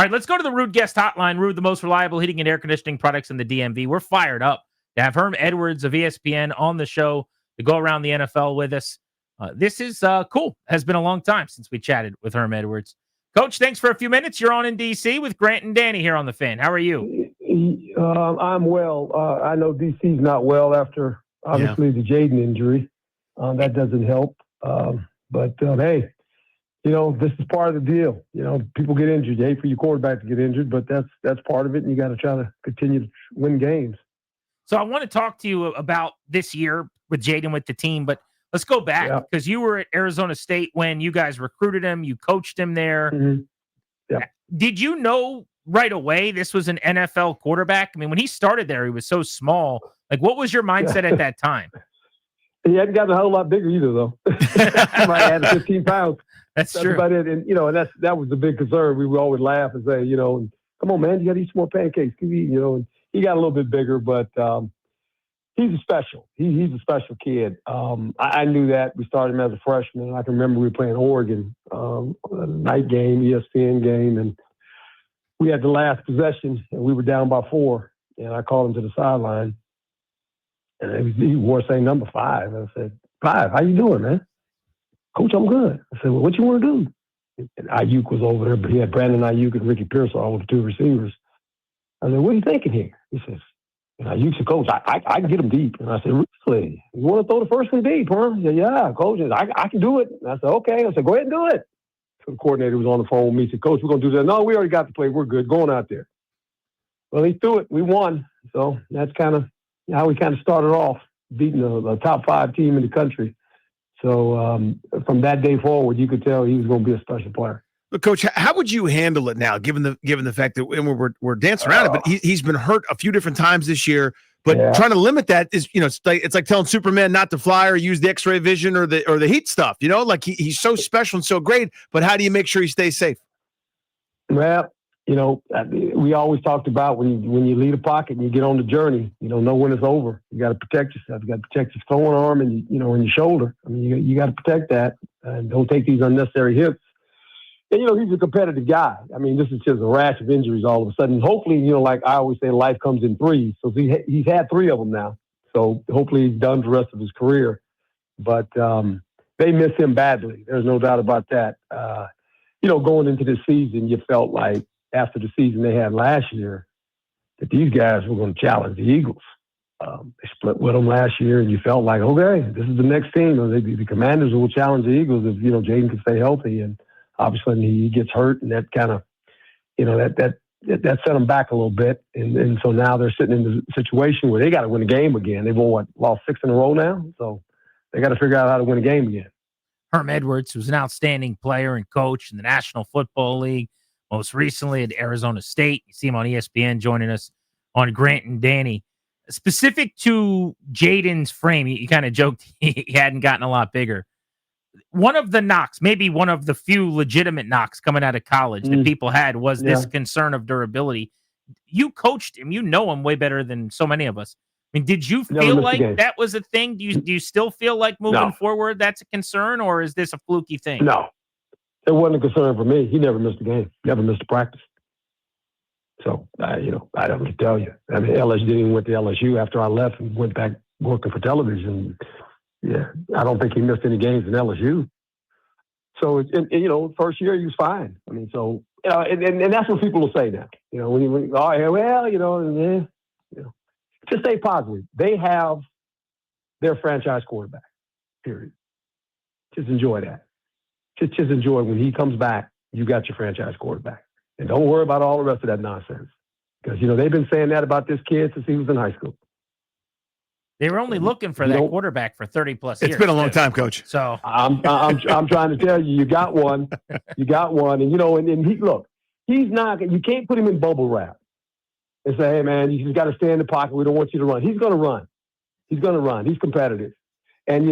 All right, let's go to the Rude Guest Hotline. Rude, the most reliable heating and air conditioning products in the DMV. We're fired up to have Herm Edwards of ESPN on the show to go around the NFL with us. This is cool. Has been a long time since we chatted with Herm Edwards. Coach, thanks for a few minutes. You're on in D.C. with Grant and Danny here on The Fan. How are you? I'm well. I know DC's not well after, obviously, the Jayden injury. That doesn't help. But hey, this is part of the deal. People get injured. You hate for your quarterback to get injured, but that's part of it, and you got to try to continue to win games. So I want to talk to you about this year with Jaden with the team, but let's go back because you were at Arizona State when you guys recruited him. You coached him there. Mm-hmm. Yeah. Did you know right away this was an NFL quarterback? I mean, when he started there, he was so small. Like, what was your mindset at that time? He hadn't gotten a whole lot bigger either, though. He might have added 15 pounds. That's true. About it. And, that was the big concern. We would always laugh and say, come on, man, you got to eat some more pancakes. Keep eating, and he got a little bit bigger, but he's special. He's a special kid. I knew that. We started him as a freshman. And I can remember we were playing Oregon, a night game, ESPN game, and we had the last possession, and we were down by 4. And I called him to the sideline, and he wore saying number 5. And I said, 5, how you doing, man? Coach, I'm good. I said, well, what you want to do? And Ayuk was over there, but he had Brandon Ayuk and Ricky Pearsall with the 2 receivers. I said, what are you thinking here? He says, Ayuk said, Coach, I can get him deep. And I said, really? You want to throw the first one deep, huh? He said, yeah, Coach, I can do it. And I said, okay. I said, go ahead and do it. So the coordinator was on the phone with me. He said, Coach, we're going to do that. No, we already got the play. We're good. Going out there. Well, he threw it. We won. So that's kind of how we kind of started off, beating a top 5 team in the country. So from that day forward, you could tell he was going to be a special player. But Coach, how would you handle it now, given the fact that we're dancing around it, but he's been hurt a few different times this year. But trying to limit that is, it's like telling Superman not to fly or use the X-ray vision or the heat stuff. Like he's so special and so great. But how do you make sure he stays safe? Well, we always talked about when you leave a pocket and you get on the journey, know when it's over. You got to protect yourself. You got to protect your throwing arm and and your shoulder. I mean, you got to protect that and don't take these unnecessary hits. And he's a competitive guy. I mean, this is just a rash of injuries all of a sudden. Hopefully, like I always say, life comes in 3s. So he's had 3 of them now. So hopefully he's done the rest of his career. But they miss him badly. There's no doubt about that. Going into this season, you felt like after the season they had last year that these guys were going to challenge the Eagles. They split with them last year, and you felt like, okay, this is the next team. The Commanders will challenge the Eagles if, Jayden can stay healthy. And obviously he gets hurt, and that kind of, that set them back a little bit. And so now they're sitting in the situation where they got to win a game again. They've lost 6 in a row now. So they got to figure out how to win a game again. Herm Edwards was an outstanding player and coach in the National Football League, most recently at Arizona State. You see him on ESPN joining us on Grant and Danny. Specific to Jaden's frame, you kind of joked he hadn't gotten a lot bigger. One of the knocks, maybe one of the few legitimate knocks coming out of college that people had was this concern of durability. You coached him. You know him way better than so many of us. I mean, did you feel like that was a thing? Do you still feel like moving forward that's a concern, or is this a fluky thing? No. It wasn't a concern for me. He never missed a game. Never missed a practice. So, I don't have to tell you. I mean, LSU didn't even went to LSU after I left and went back working for television. Yeah, I don't think he missed any games in LSU. So, first year he was fine. I mean, so, and that's what people will say now. Just stay positive. They have their franchise quarterback, period. Just enjoy that. Just enjoy when he comes back, you got your franchise quarterback. And don't worry about all the rest of that nonsense. Because, they've been saying that about this kid since he was in high school. They were only looking for that quarterback for 30-plus years. It's been a long time, Coach. So I'm trying to tell you, you got one. You got one. And, and he, look, he's not, you can't put him in bubble wrap and say, hey, man, you just got to stay in the pocket. We don't want you to run. He's going to run. He's competitive. And,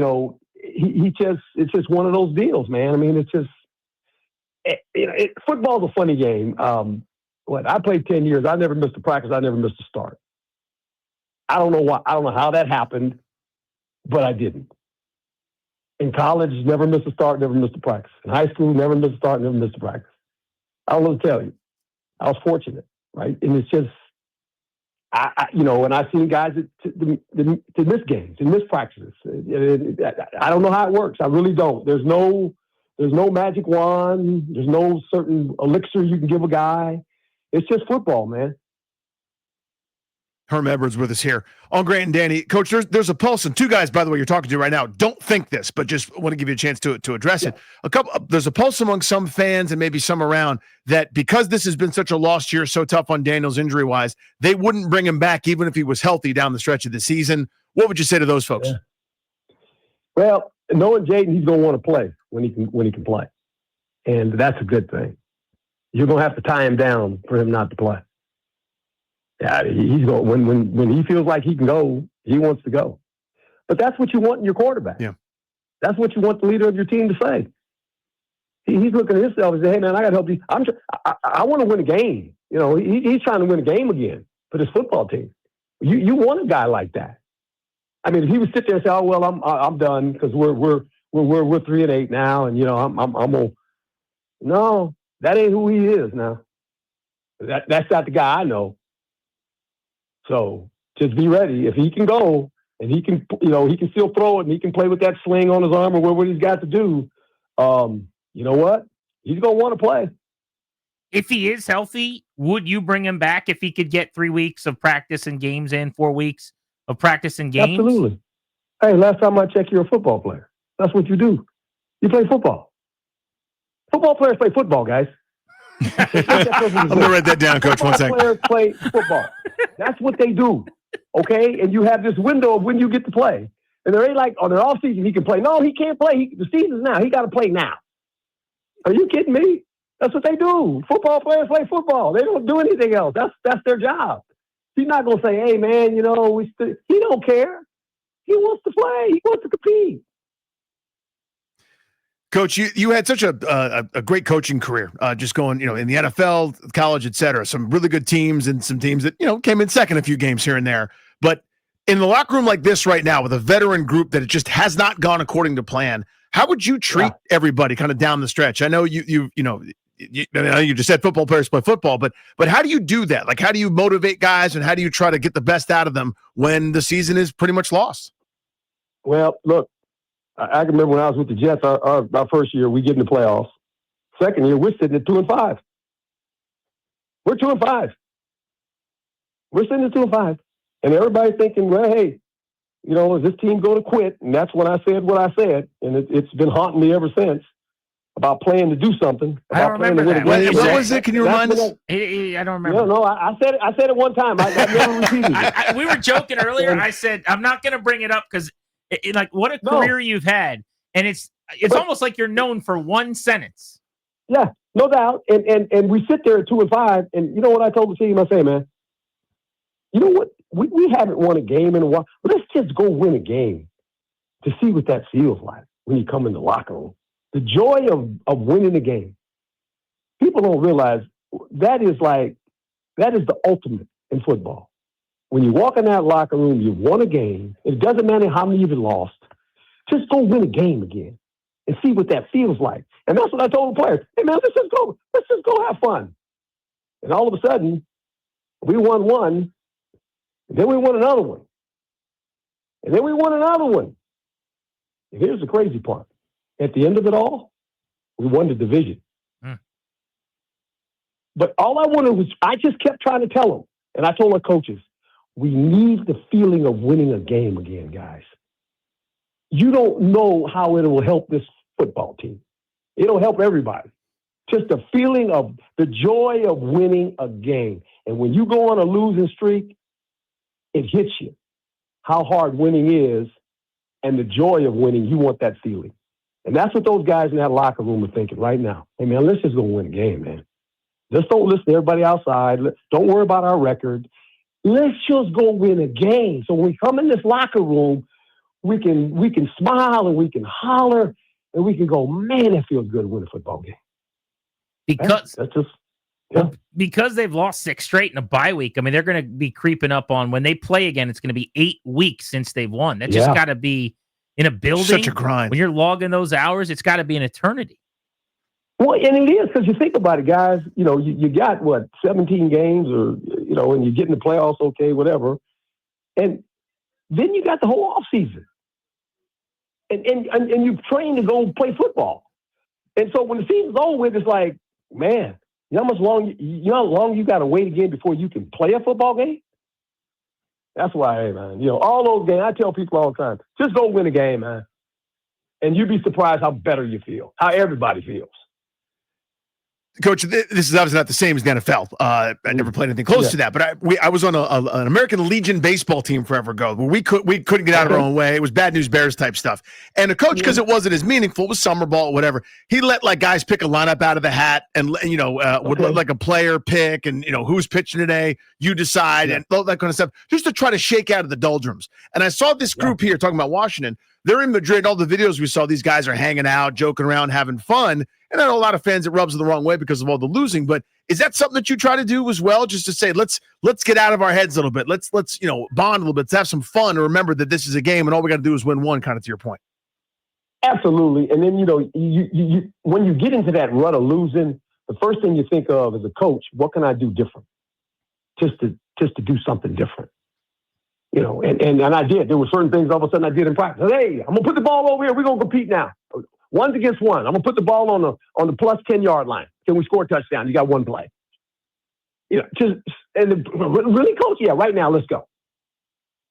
it's just one of those deals, man. I mean, it's just, football's a funny game. I played 10 years. I never missed a practice. I never missed a start. I don't know why. I don't know how that happened, but I didn't. In college, never missed a start, never missed a practice. In high school, never missed a start, never missed a practice. I don't know what to tell you. I was fortunate, right? And it's just, and I've seen guys to miss games and miss practices. I don't know how it works. I really don't. There's no magic wand. There's no certain elixir you can give a guy. It's just football, man. Herm Edwards with us here on Grant and Danny. Coach, there's a pulse, and two guys, by the way, you're talking to right now, don't think this, but just want to give you a chance to address it. There's a pulse among some fans and maybe some around that because this has been such a lost year, so tough on Daniels injury-wise, they wouldn't bring him back even if he was healthy down the stretch of the season. What would you say to those folks? Yeah. Well, knowing Jaden, he's going to want to play when he can play, and that's a good thing. You're going to have to tie him down for him not to play. Yeah, he's going when he feels like he can go, he wants to go. But that's what you want in your quarterback. Yeah, that's what you want the leader of your team to say. He's looking at himself and saying, "Hey, man, I got to help you. I want to win a game. He's trying to win a game again for this football team. You want a guy like that. I mean, if he would sit there and say, "Oh well, I'm done because we're 3-8 now, and I'm gonna." No, that ain't who he is now. That's not the guy I know. So just be ready. If he can go and he can, he can still throw it and he can play with that sling on his arm or whatever he's got to do. You know what? He's going to want to play. If he is healthy, would you bring him back if he could get 3 weeks of practice and games in, 4 weeks of practice and games? Absolutely. Hey, last time I checked, you're a football player. That's what you do. You play football. Football players play football, guys. I'm going to write that down, Coach. 1 second. Players play football. That's what they do, okay? And you have this window of when you get to play. And there ain't like on the off season he can play. No, he can't play. The season's now. He got to play now. Are you kidding me? That's what they do. Football players play football. They don't do anything else. That's their job. He's not going to say, "Hey, man, he don't care. He wants to play. He wants to compete." Coach, you had such a great coaching career, just going, in the NFL, college, et cetera. Some really good teams and some teams that, came in second a few games here and there. But in the locker room like this right now with a veteran group that it just has not gone according to plan, how would you treat everybody kind of down the stretch? I know you just said football players play football, but how do you do that? Like, how do you motivate guys and how do you try to get the best out of them when the season is pretty much lost? Well, look. I can remember when I was with the Jets, our first year, we get in the playoffs. Second year, we're sitting at 2-5. We're 2-5. We're sitting at 2-5. And everybody's thinking, well, hey, is this team going to quit? And that's when I said what I said. And it's been haunting me ever since about playing to do something. I don't remember that. What was it? Can you remind us? I don't remember. No, I said it one time. I never repeated it. We were joking earlier. I said, I'm not going to bring it up because what a career you've had. And it's almost like you're known for one sentence. Yeah, no doubt. And we sit there at 2-5. And you know what I told the team? I say, man, you know what? We haven't won a game in a while. Let's just go win a game to see what that feels like when you come in the locker room. The joy of winning a game. People don't realize that is the ultimate in football. When you walk in that locker room, you've won a game. It doesn't matter how many you've lost. Just go win a game again and see what that feels like. And that's what I told the players. Hey, man, let's just go have fun. And all of a sudden, we won one, and then we won another one. And then we won another one. And here's the crazy part. At the end of it all, we won the division. But all I wanted was, I just kept trying to tell them, and I told our coaches, we need the feeling of winning a game again, guys. You don't know how it will help this football team. It'll help everybody. Just the feeling of the joy of winning a game. And when you go on a losing streak, it hits you how hard winning is and the joy of winning. You want that feeling. And that's what those guys in that locker room are thinking right now. Hey, man, let's just go win a game, man. Just don't listen to everybody outside. Don't worry about our record. Let's just go win a game. So when we come in this locker room, we can smile and we can holler and we can go, man, it feels good to win a football game. Because they've lost 6 straight in a bye week. I mean, they're going to be creeping up on when they play again. It's going to be 8 weeks since they've won. That's just got to be in a building. Such a grind. When you're logging those hours, it's got to be an eternity. Well, and it is because you think about it, guys. You got 17 games, or and you get in the playoffs, okay, whatever, and then you got the whole off season, and you've trained to go play football, and so when the season's over with, it's like, man, how long you got to wait again before you can play a football game. That's why, hey, man, all those games. I tell people all the time, just go win a game, man, and you'd be surprised how better you feel, how everybody feels. Coach, this is obviously not the same as the NFL. I never played anything close to that, but I was on an American Legion baseball team forever ago where we couldn't get out of our own way. It was Bad News Bears type stuff. And the coach, because it wasn't as meaningful, it was summer ball, whatever. He let guys pick a lineup out of the hat and would let a player pick and who's pitching today. You decide and all that kind of stuff, just to try to shake out of the doldrums. And I saw this group here talking about Washington. They're in Madrid. All the videos we saw, these guys are hanging out, joking around, having fun. And I know a lot of fans, it rubs them the wrong way because of all the losing. But is that something that you try to do as well? Just to say, let's get out of our heads a little bit. Let's bond a little bit. Let's have some fun and remember that this is a game and all we got to do is win one, kind of to your point. Absolutely. And then, you when you get into that rut of losing, the first thing you think of as a coach, what can I do different? Just to do something different. And I did. There were certain things all of a sudden I did in practice. Hey, I'm gonna put the ball over here. We're gonna compete now. 1 against 1. I'm gonna put the ball on the plus 10-yard line. Can we score a touchdown? You got one play. Really, coach. Yeah, right now, let's go.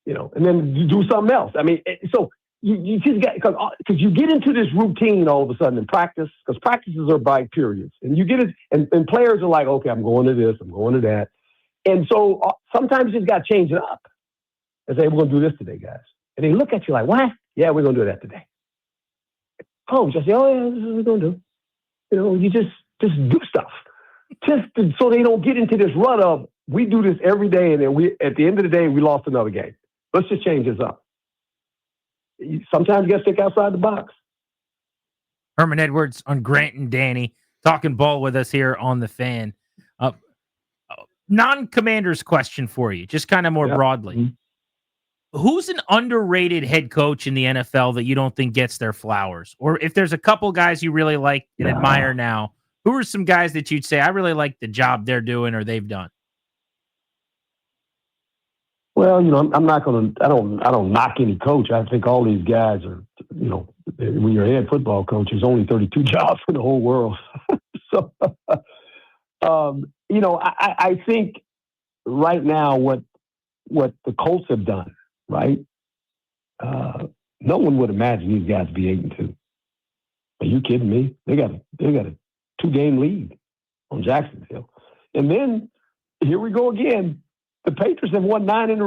And then you do something else. I mean, so you just got because you get into this routine all of a sudden in practice, because practices are by periods, and you get it, and players are like, okay, I'm going to this, I'm going to that, and so sometimes you just got to change it up. And say, we're going to do this today, guys. And they look at you like, what? Yeah, we're going to do that today. Coach, I say, oh, yeah, this is what we're going to do. You just do stuff. So they don't get into this rut of, we do this every day, and then at the end of the day, we lost another game. Let's just change this up. Sometimes you got to think outside the box. Herm Edwards on Grant and Danny, talking ball with us here on The Fan. Non-Commanders question for you, just kind of more broadly. Mm-hmm. Who's an underrated head coach in the NFL that you don't think gets their flowers? Or if there's a couple guys you really like and admire now, who are some guys that you'd say, I really like the job they're doing or they've done? Well, I'm not going to, I don't knock any coach. I think all these guys are, when you're a head football coach, there's only 32 jobs in the whole world. So, I think right now what the Colts have done, right? No one would imagine these guys be 8-2. Are you kidding me? They got a 2-game lead on Jacksonville, and then here we go again. The Patriots have won 8 in a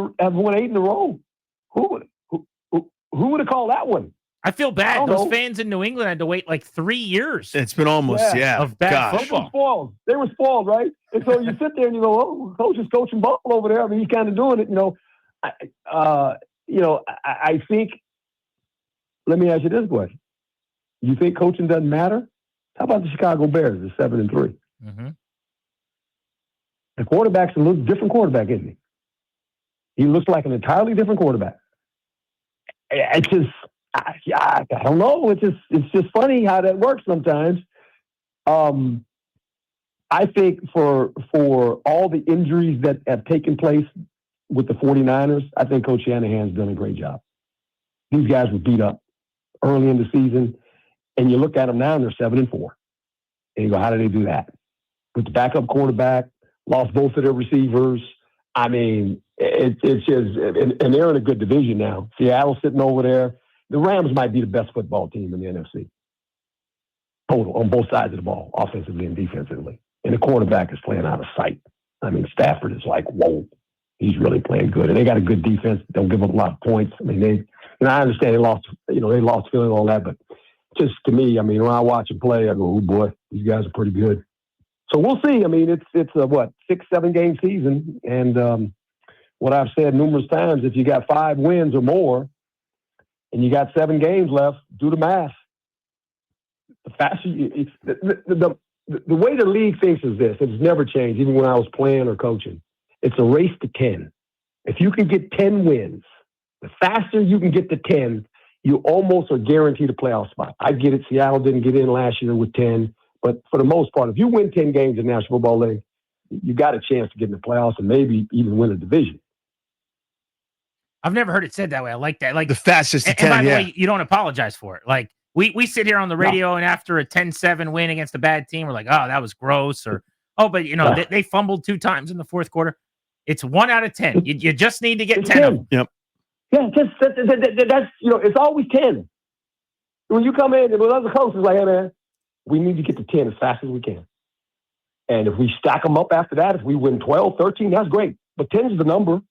row. Who would have called that one? I feel bad. Those fans in New England had to wait like 3 years. It's been almost of bad football. They were spoiled, right? And so you sit there and you go, "Oh, coach is coaching ball over there." I mean, he's kind of doing it, I think. Let me ask you this question: you think coaching doesn't matter? How about the Chicago Bears at 7-3? Mm-hmm. The quarterback's a little different quarterback, isn't he? He looks like an entirely different quarterback. It's just, I don't know. It's just funny how that works sometimes. I think for all the injuries that have taken place with the 49ers, I think Coach Shanahan's done a great job. These guys were beat up early in the season, and you look at them now, and they're 7-4. And you go, how did they do that? With the backup quarterback, lost both of their receivers. I mean, it's just, and they're in a good division now. Seattle's sitting over there. The Rams might be the best football team in the NFC. Total, on both sides of the ball, offensively and defensively. And the quarterback is playing out of sight. I mean, Stafford is like, whoa, he's really playing good. And they got a good defense. Don't give up a lot of points. I mean, I understand they lost feeling all that, but just to me, I mean, when I watch them play, I go, oh boy, these guys are pretty good. So we'll see. I mean, it's a 6-7 game season, and what I've said numerous times, if you got 5 wins or more, and you got 7 games left, do the math. The faster the way the league thinks is this. It's never changed, even when I was playing or coaching. It's a race to 10. If you can get 10 wins, the faster you can get to 10, you almost are guaranteed a playoff spot. I get it. Seattle didn't get in last year with 10. But for the most part, if you win 10 games in the National Football League, you got a chance to get in the playoffs and maybe even win a division. I've never heard it said that way. I like that. Like the fastest to 10, and by the way, you don't apologize for it. Like we sit here on the radio and after a 10-7 win against a bad team, we're like, oh, that was gross. Or, oh, but they fumbled 2 times in the fourth quarter. It's 1 out of 10. You just need to get 10 of them. Yep. Yeah, that's it's always 10. When you come in and with other coaches, like, hey man, we need to get to 10 as fast as we can. And if we stack them up after that, if we win 12, 13, that's great. But 10 is the number.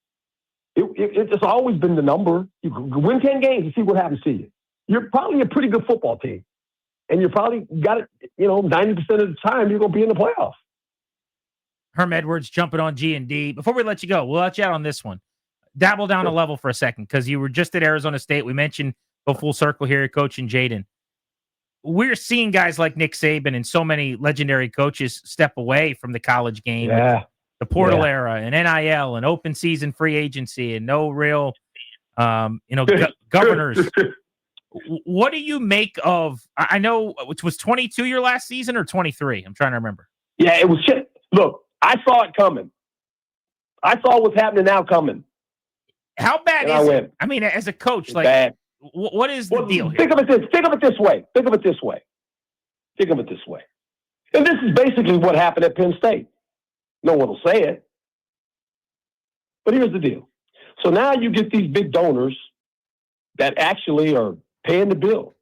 It's always been the number. You win 10 games and see what happens to you. You're probably a pretty good football team. And you're probably got it, 90% of the time you're going to be in the playoffs. Herm Edwards jumping on G&D. Before we let you go, we'll let you out on this one. Dabble down a level for a second because you were just at Arizona State. We mentioned go full circle here, coaching Jaden. We're seeing guys like Nick Saban and so many legendary coaches step away from the college game. Yeah. The portal era and NIL and open season free agency and no real, governors. What do you make of, I know, which was 22 your last season or 23? I'm trying to remember. Yeah, it was shit. Look, I saw it coming. I saw what's happening now coming. How bad is it? I mean, as a coach, it's like, bad. What is the deal here? Think of it this way. And this is basically what happened at Penn State. No one will say it. But here's the deal. So now you get these big donors that actually are paying the bill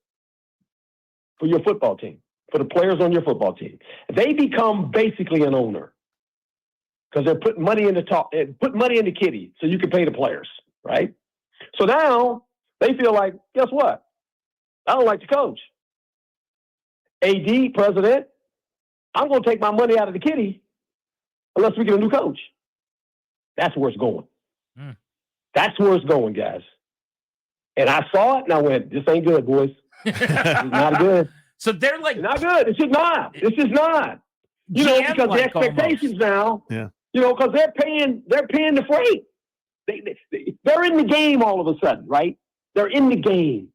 for your football team, for the players on your football team. They become basically an owner because they're putting money in the kitty so you can pay the players, right? So now they feel like, guess what? I don't like to coach. AD, president, I'm going to take my money out of the kitty unless we get a new coach. That's where it's going. That's where it's going, guys. And I saw it, and I went, this ain't good, boys. It's not good. So they're like... It's not good. It's just not. Because the expectations now, because they're paying the freight. They're in the game all of a sudden, right? They're in the game.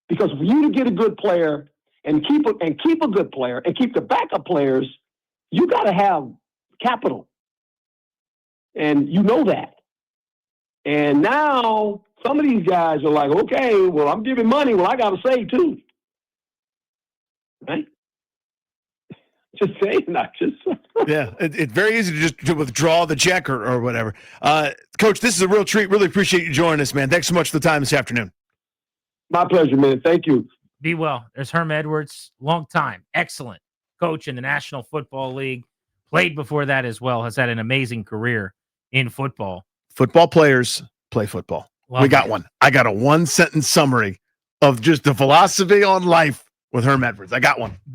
Because for you to get a good player and keep a good player and keep the backup players, you got to have capital. And you know that. And now some of these guys are like, okay, well, I'm giving money. Well, I got to save too. Right? Just saying, not just. Yeah, it's very easy to just withdraw the check or whatever. Coach, this is a real treat. Really appreciate you joining us, man. Thanks so much for the time this afternoon. My pleasure, man. Thank you. Be well. There's Herm Edwards, long time, excellent coach in the National Football League. Played before that as well. Has had an amazing career in football. Football players play football. We got one. I got a 1-sentence summary of just the philosophy on life with Herm Edwards. I got one.